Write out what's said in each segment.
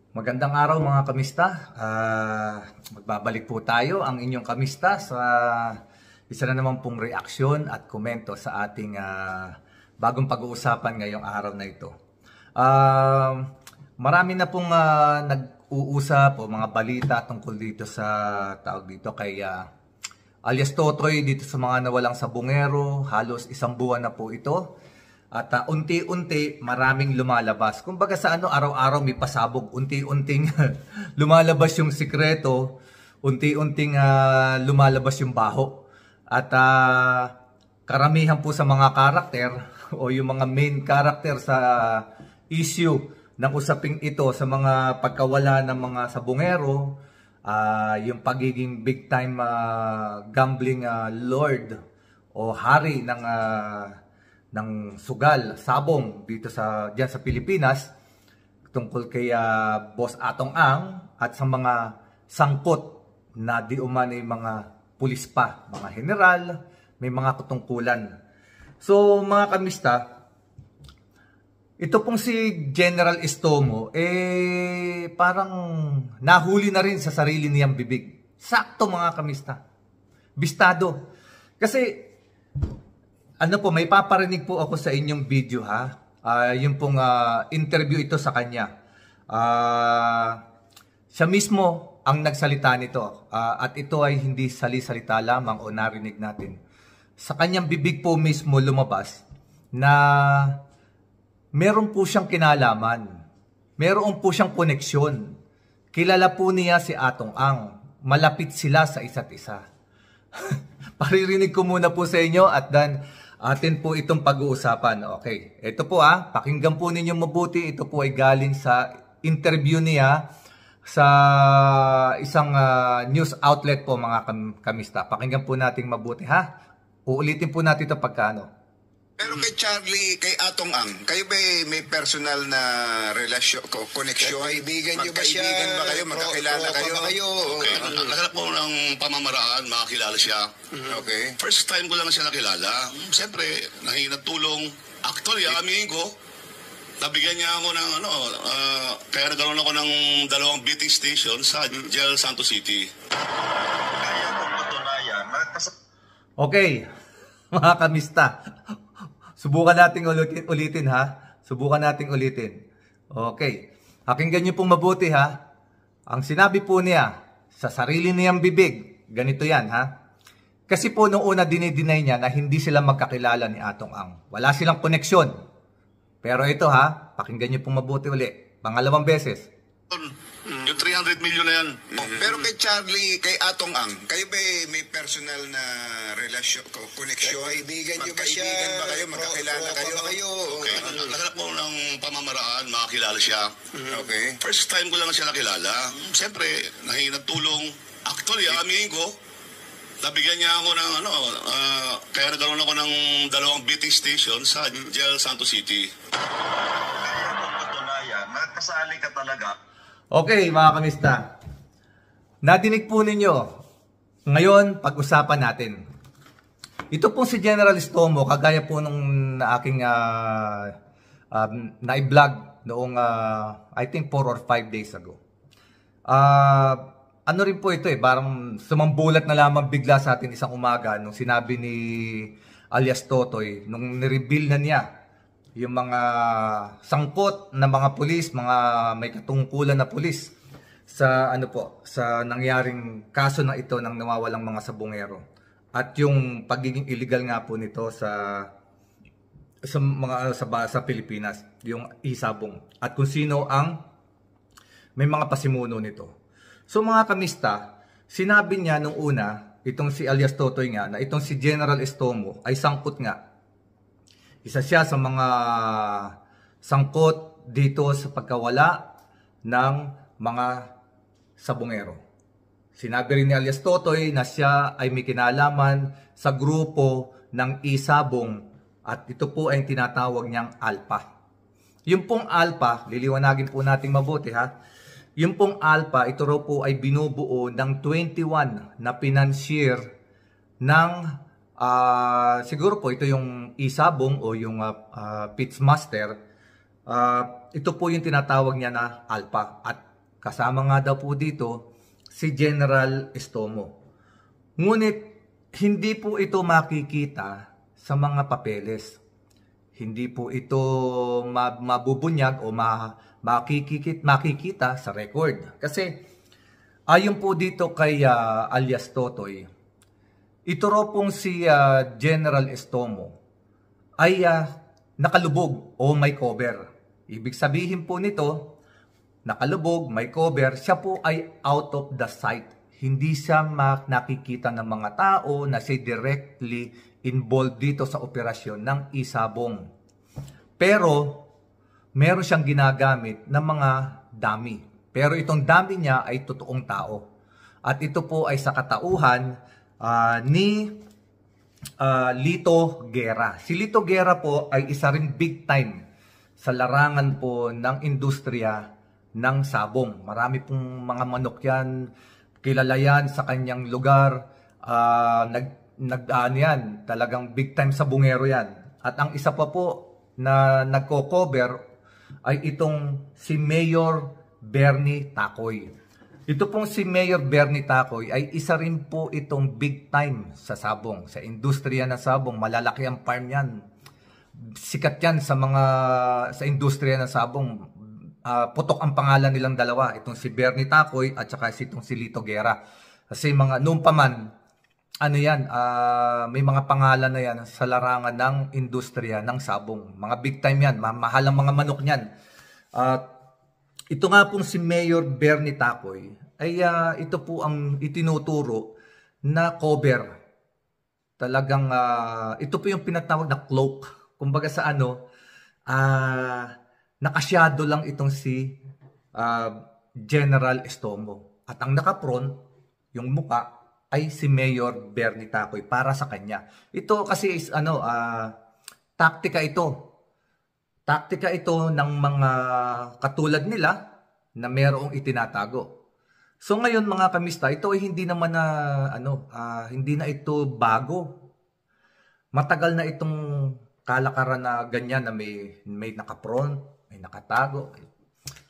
Magandang araw mga kamista. Magbabalik po tayo ang inyong kamista sa isa na naman pong reaksyon at komento sa ating bagong pag-uusapan ngayong araw na ito. Marami na pong nag-uusap o mga balita tungkol dito sa tawag dito kay alias Totoy dito sa mga nawalang sabungero. Halos isang buwan na po ito. At unti-unti maraming lumalabas. Kumbaga sa araw-araw may pasabog, unti-unting lumalabas yung sikreto, unti-unting lumalabas yung baho. At karamihan po sa mga karakter o yung mga main character sa issue ng usaping ito sa mga pagkawala ng mga sabungero, yung pagiging big time gambling lord o hari ng sugal, sabong dito diyan sa Pilipinas tungkol kay Boss Atong Ang at sa mga sangkot na di umano'y mga pulis pa, mga general, may mga katungkulan. So mga kamista, ito pong si General Estomo parang nahuli na rin sa sarili niyang bibig. Sakto mga kamista. Bistado. Kasi may paparinig po ako sa inyong video ha. Yung pong interview ito sa kanya. Siya mismo ang nagsalita nito. At ito ay hindi sali-salita lamang o narinig natin. Sa kanyang bibig po mismo lumabas na meron po siyang kinalaman. Meron po siyang koneksyon. Kilala po niya si Atong Ang. Malapit sila sa isa't isa. Paririnig ko muna po sa inyo at then atin po itong pag-uusapan. Okay, ito po pakinggan po ninyo mabuti. Ito po ay galing sa interview niya sa isang news outlet po mga kamista. Pakinggan po natin mabuti ha. Uulitin po natin ito pagkano. Pero kay Charlie, kay Atong Ang, kayo ba may personal na relasyon, koneksyon? Kaibigan niyo ba siya? Magkaibigan ba kayo? Magkakilala kayo? Okay. Naghanap po ng pamamaraan, makakilala siya. Okay. First time ko lang siya nakilala. Siyempre, nahingi ng tulong. Actually, aminin ko, nabigyan niya ako ng kaya nagkaroon ako ng 2 beating station sa Jail Santos City. Kaya kung patunayan, okay, mga kamista. Subukan nating ulitin ha. Subukan nating ulitin. Okay. Pakinggan niyo pong mabuti ha. Ang sinabi po niya sa sarili niyang bibig, ganito yan ha. Kasi po noong una dinideny niya na hindi sila magkakilala ni Atong Ang. Wala silang koneksyon. Pero ito ha, pakinggan niyo pong mabuti uli. Pangalawang beses. Yung 300 million na yan. Pero kay Charlie, kay Atong Ang, kayo ba may personal na relasyon, koneksyon? Kaibigan niyo ba siya? Magkaibigan ba kayo? Magkakilala kayo? Okay. Naghanap po ng pamamaraan, makakilala siya. Okay. First time ko lang siya nakilala. Siyempre, nahingi ng tulong. Actually, aminin ko, nabigyan niya ako ng kaya nagkaroon ako ng 2 beating station sa Jail Santos City. Kaya kung patunayan, nakasali ka talaga. Okay, mga kamista. Nadinig po ninyo. Ngayon, pag-usapan natin. Ito po si General Estomo, kagaya po nung aking na-vlog noong I think 4 or 5 days ago. Ano rin po ito parang sumambulat na lamang bigla sa atin isang umaga nung sinabi ni alias Totoy, nung nireveal na niya yung mga sangkot na mga pulis, mga may katungkulan na pulis sa sa nangyaring kaso na ito ng nawawalang mga sabungero. At yung pagiging illegal nga po nito sa Pilipinas, yung isabong. At kung sino ang may mga pasimuno nito. So mga kamista, sinabi niya nung una, itong si alias Totoy nga, na itong si General Estomo ay sangkot nga. Isa siya sa mga sangkot dito sa pagkawala ng mga sabungero. Sinabi rin ni alias Totoy na siya ay may kinalaman sa grupo ng isabong at ito po ay tinatawag niyang Alpha. Yung pong Alpha, liliwanagin po natin mabuti ha. Yung pong Alpha, ito raw po ay binubuo ng 21 na financier ng siguro po ito yung isabong o yung Pitsmaster. Ito po yung tinatawag niya na Alpha. At Kasama nga daw po dito si General Estomo. Ngunit hindi po ito makikita sa mga papeles. Hindi po ito mabubunyag o makikita sa record. Kasi ayon po dito kay alias Totoy, ito raw pong si General Estomo ay nakalubog o may cover. Ibig sabihin po nito, nakalubog, may cover, siya po ay out of the sight. Hindi siya nakikita ng mga tao na siya directly involved dito sa operasyon ng Isabong. Pero, meron siyang ginagamit ng mga dummy. Pero itong dummy niya ay totoong tao. At ito po ay sa katauhan ni Lito Guerra. Si Lito Guerra po ay isa ring big time sa larangan po ng industriya ng sabong. Marami pong mga manok yan, kilala yan sa kanyang lugar, yan, talagang big time sa bungero yan. At ang isa pa po na nagko-cover ay itong si Mayor Bernie Takoy. Ito pong si Mayor Bernie Takoy ay isa rin po itong big time sa sabong, sa industriya ng sabong. Malalaki ang farm yan. Sikat yan sa industriya ng sabong. Putok ang pangalan nilang dalawa, itong si Bernie Takoy at saka itong si Lito Guerra. Kasi noon pa man, may mga pangalan na yan sa larangan ng industriya ng sabong. Mga big time yan, mahal ang mga manok niyan. Ito nga pong si Mayor Bernie Takoy ay ito po ang itinuturo na cover. Talagang ito po yung pinatawag na cloak. Kumbaga sa nakasyado lang itong si General Estomo. At ang nakapront, yung muka, ay si Mayor Bernie Takoy para sa kanya. Ito kasi is taktika ito. Taktika ito ng mga katulad nila na mayroong itinatago. So ngayon mga kamista, ito ay hindi naman hindi na ito bago. Matagal na itong kalakaran na ganyan na may nakapront, may nakatago.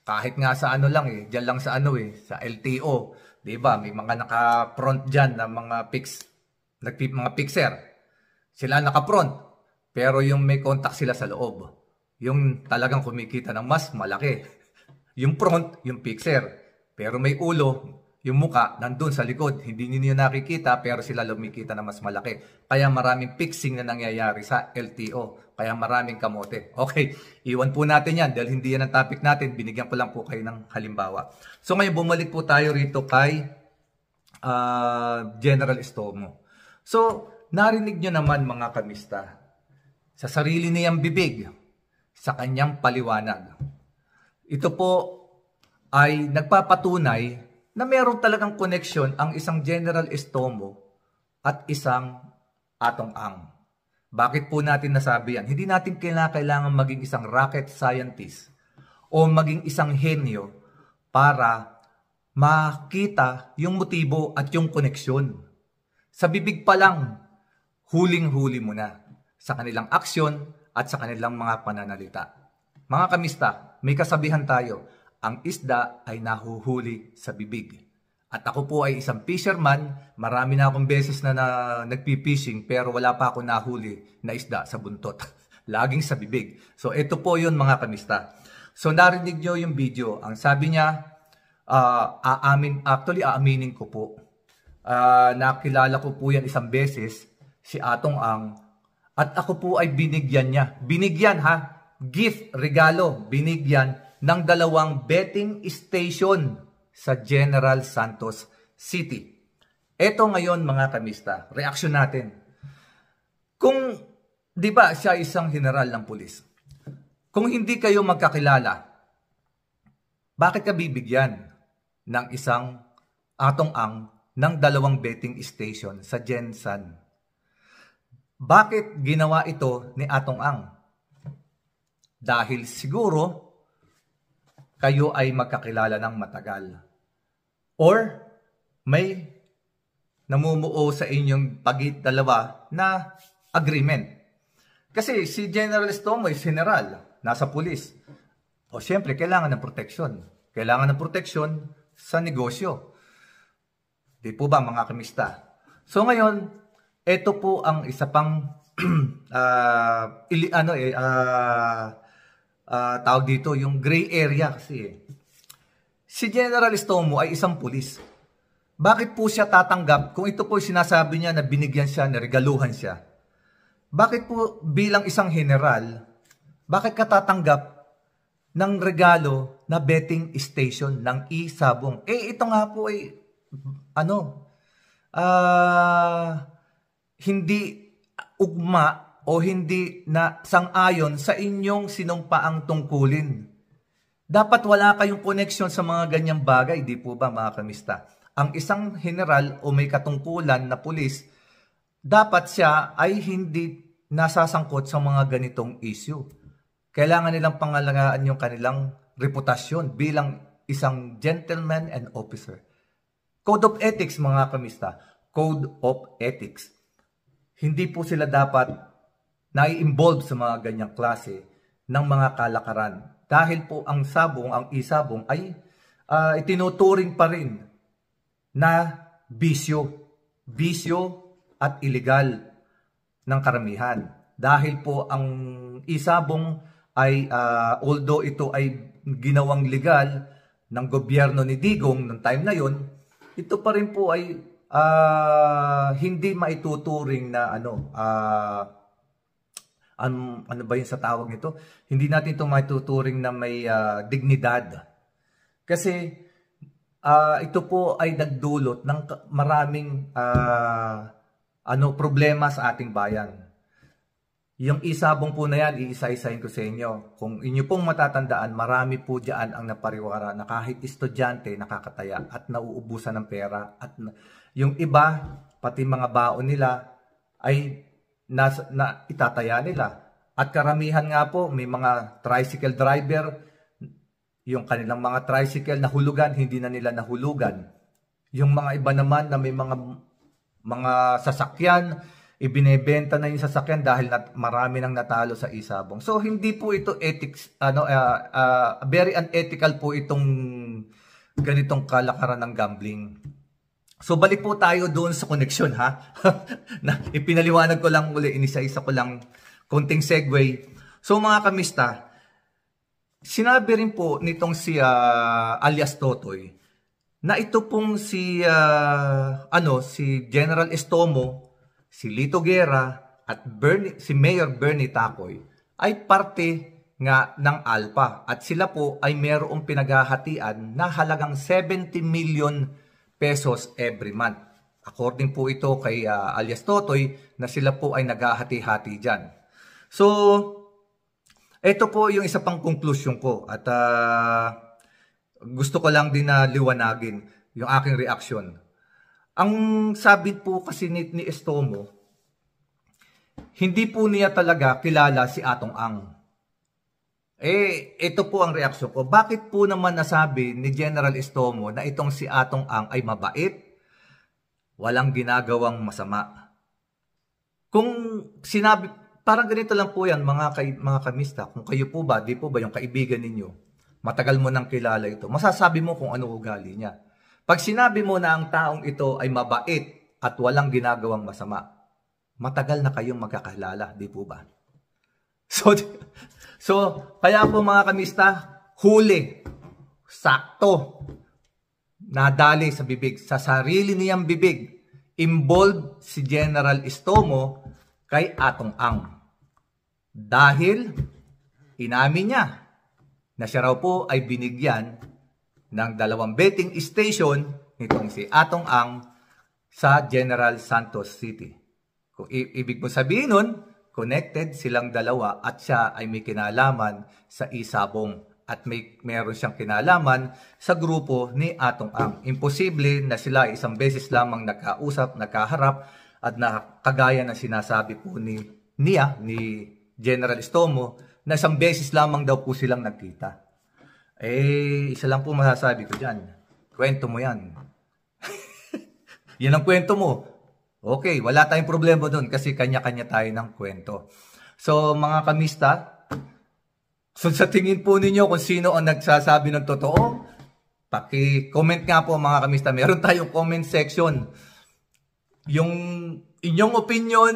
Kahit nga sa diyan lang sa sa LTO, 'di ba? May mga naka-front diyan na mga mga fixer. Sila naka-front, pero yung may contact sila sa loob. Yung talagang kumikita ng mas malaki. Yung front, yung fixer. Pero may ulo, yung muka nandun sa likod. Hindi niyo nakikita pero sila lumikita na mas malaki. Kaya maraming fixing na nangyayari sa LTO. Kaya maraming kamote. Okay, iwan po natin yan dahil hindi yan ang topic natin. Binigyan ko lang po kayo ng halimbawa. So ngayon bumalik po tayo rito kay General Estomo. So narinig nyo naman mga kamista sa sarili niyang bibig, sa kanyang paliwanag. Ito po ay nagpapatunay na meron talagang connection ang isang General Estomo at isang Atong Ang. Bakit po natin nasabi yan? Hindi natin kailangan maging isang rocket scientist o maging isang henyo para makita yung motibo at yung koneksyon. Sa bibig pa lang, huling-huli mo na sa kanilang aksyon at sa kanilang mga pananalita. Mga kamista, may kasabihan tayo, ang isda ay nahuhuli sa bibig. At ako po ay isang fisherman, marami na akong beses na nagpipishing pero wala pa ako nahuli na isda sa buntot. Laging sa bibig. So ito po yun mga kamista. So narinig nyo yung video. Ang sabi niya, aaminin ko po. Nakilala ko po yan isang beses, si Atong Ang. At ako po ay binigyan niya. Binigyan gift, regalo, binigyan ng 2 betting station sa General Santos City. Ito ngayon mga kamista, reaksyon natin. Kung, di ba siya isang general ng pulis? Kung hindi kayo magkakilala, bakit ka bibigyan ng isang Atong Ang ng 2 betting station sa Gensan? Bakit ginawa ito ni Atong Ang? Dahil siguro kayo ay magkakilala ng matagal. Or may namumuo sa inyong dalawa na agreement. Kasi si General Estomo is general, nasa pulis. O siyempre, kailangan ng proteksyon. Kailangan ng proteksyon sa negosyo. Di po ba mga kamista? So ngayon, ito po ang isa pang tawag dito, yung gray area kasi. Si General Estomo ay isang pulis. Bakit po siya tatanggap kung ito po sinasabi niya na binigyan siya, na regaluhan siya? Bakit po bilang isang general, bakit ka tatanggap ng regalo na betting station ng Isabong? Ito nga po ay hindi ugma o hindi na sang-ayon sa inyong sinumpaang tungkulin. Dapat wala kayong connection sa mga ganyang bagay, di po ba mga kamista? Ang isang general o may katungkulan na pulis, dapat siya ay hindi nasasangkot sa mga ganitong issue. Kailangan nilang pangalagaan yung kanilang reputasyon bilang isang gentleman and officer. Code of ethics mga kamista, code of ethics. Hindi po sila dapat nai-involve sa mga ganyang klase ng mga kalakaran. Dahil po ang isabong ay itinuturing pa rin na bisyo at illegal ng karamihan. Dahil po ang isabong ay although ito ay ginawang legal ng gobyerno ni Digong ng time na yon, ito pa rin po ay hindi maituturing na ano ba yun sa tawag nito? Hindi natin ito maituturing na may dignidad. Kasi ito po ay nagdulot ng maraming problema sa ating bayan. Yung isabong po na yan, iisa-isahin ko sa inyo. Kung inyo pong matatandaan, marami po dyan ang napariwara na kahit estudyante nakakataya at nauubusan ng pera. At yung iba, pati mga baon nila, ay na itataya nila. At karamihan nga po, may mga tricycle driver, yung kanilang mga tricycle na hulugan, hindi na nila nahulugan. Yung mga iba naman na may mga sasakyan, ibinebenta na yung sasakyan dahil marami nang natalo sa isabong. So hindi po ito ethics, very unethical po itong ganitong kalakaran ng gambling. So balik po tayo doon sa connection ha. Na ipinaliwanag ko lang uli, inisa-isa ko lang konting segue. So mga kamista, sinabi rin po nitong si alias Totoy na ito pong si General Estomo, si Lito Guerra at si Mayor Bernie Tacoy ay parte nga ng ALPA at sila po ay mayroong pinaghahatian na halagang 70 million pesos every month. According po ito kay alias Totoy na sila po ay naghahati-hati dyan. So, ito po yung isa pang conclusion ko at gusto ko lang din na liwanagin yung aking reaction. Ang sabi po kasi ni Estomo, hindi po niya talaga kilala si Atong Ang. Ito po ang reaksyon ko. Bakit po naman nasabi ni General Estomo na itong si Atong Ang ay mabait, walang ginagawang masama? Kung sinabi, parang ganito lang po yan mga kamista, kung kayo po ba, di po ba yung kaibigan ninyo, matagal mo nang kilala ito, masasabi mo kung ano ugali niya. Pag sinabi mo na ang taong ito ay mabait at walang ginagawang masama, matagal na kayong magkakilala, di po ba? So kaya po mga kamista, huli, sakto, nadali sa bibig, sa sarili niyang bibig, involved si General Estomo kay Atong Ang. Dahil inamin niya na siya raw po ay binigyan ng 2 betting station nitong si Atong Ang sa General Santos City. Kung ibig mo sabihin nun, connected silang dalawa at siya ay may kinalaman sa isabong at meron siyang kinalaman sa grupo ni Atong Ang. Imposible na sila isang beses lamang nagkausap, nagkaharap at kagaya na sinasabi po ni General Estomo na isang beses lamang daw po silang nagkita. Isa lang po masasabi ko dyan. Kwento mo yan. Yan ang kwento mo. Okay, wala tayong problema doon kasi kanya-kanya tayo ng kwento. So mga kamista, so sa tingin po ninyo kung sino ang nagsasabi ng totoo, Paki-comment nga po mga kamista. Meron tayong comment section. Yung inyong opinion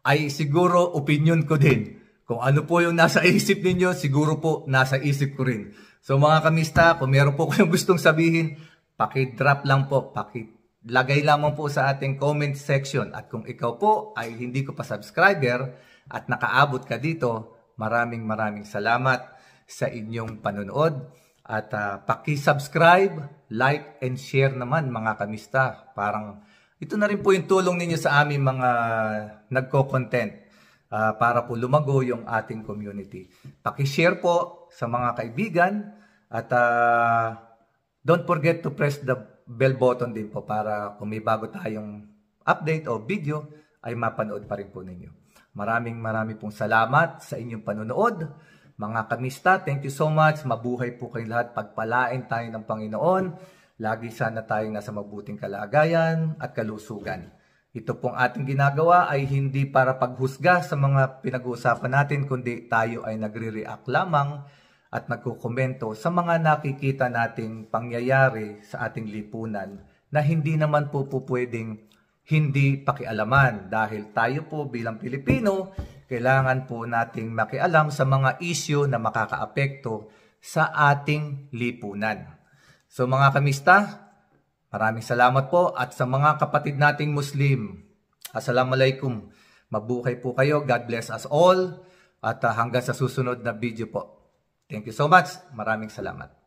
ay siguro opinion ko din. Kung ano po yung nasa isip ninyo, siguro po nasa isip ko rin. So mga kamista, kung meron po kayong gustong sabihin, paki-drop lang po, paki-lagay lamang po sa ating comment section. At kung ikaw po ay hindi ko pa subscriber at nakaabot ka dito, maraming salamat sa inyong panonood. At paki-subscribe, like, and share naman mga kamista. Parang ito na rin po yung tulong ninyo sa aming mga nagko-content para po lumago yung ating community. Paki-share po sa mga kaibigan at don't forget to press the bell button din po para kung may bago tayong update o video ay mapanood pa rin po ninyo. Maraming pong salamat sa inyong panonood. Mga kamista, thank you so much. Mabuhay po kayong lahat. Pagpalain tayo ng Panginoon. Lagi sana tayong nasa mabuting kalagayan at kalusugan. Ito pong ating ginagawa ay hindi para paghusga sa mga pinag-uusapan natin, kundi tayo ay nagre-react lamang at nagkukomento sa mga nakikita nating pangyayari sa ating lipunan na hindi naman po pwedeng hindi pakialaman. Dahil tayo po bilang Pilipino, kailangan po nating makialam sa mga isyu na makakaapekto sa ating lipunan. So mga kamista, maraming salamat po at sa mga kapatid nating Muslim, Assalamualaikum. Mabuhay po kayo. God bless us all at hanggang sa susunod na video po. Thank you so much. Maraming salamat.